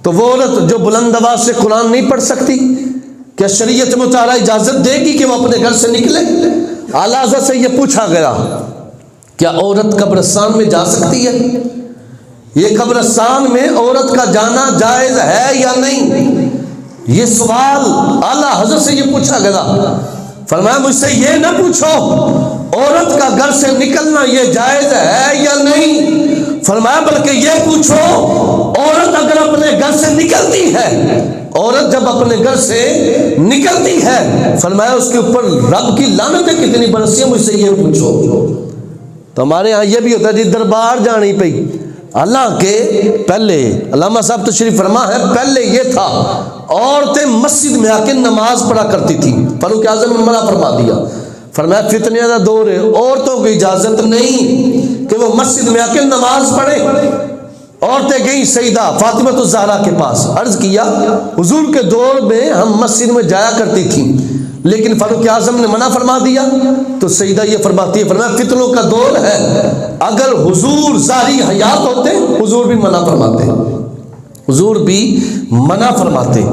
تو وہ عورت جو بلند آواز سے قرآن نہیں پڑھ سکتی، کیا شریعت مطالعہ اجازت دے گی کہ وہ اپنے گھر سے نکلے؟ اعلیٰ حضرت سے یہ پوچھا گیا کیا عورت قبرستان میں جا سکتی ہے؟ یہ قبرستان میں عورت کا جانا جائز ہے یا نہیں؟ یہ سوال اعلیٰ حضرت سے یہ پوچھا گیا۔ فرمایا مجھ سے یہ نہ پوچھو عورت کا گھر سے نکلنا یہ جائز ہے یا نہیں، فرمایا بلکہ یہ پوچھو عورت اگر اپنے گھر سے نکلتی ہے، عورت جب اپنے گھر سے نکلتی ہے، فرمایا اس کے اوپر رب کی لعنتیں کتنی برسی ہیں، مجھ سے یہ پوچھو۔ تو ہمارے ہاں یہ بھی ہوتا ہے جی دربار جانی پئی، حالانکہ پہلے علامہ صاحب تشریف فرما ہے، پہلے یہ تھا عورتیں مسجد میں آ کے نماز پڑھا کرتی تھی، فاروق اعظم نے منع فرما دیا، فرمایا فتنے کا دور ہے، عورتوں کی اجازت نہیں کہ وہ مسجد میں آ کے نماز پڑھے۔ عورتیں گئیں سیدہ فاطمہ الزہرا کے پاس، عرض کیا حضور کے دور میں ہم مسجد میں جایا کرتی تھیں لیکن فاروق اعظم نے منع فرما دیا۔ تو سیدہ یہ فرماتی ہے، فرمایا فتنوں کا دور ہے، اگر حضور ظاہری حیات ہوتے حضور بھی منع فرماتے، حضور بھی منع فرماتے۔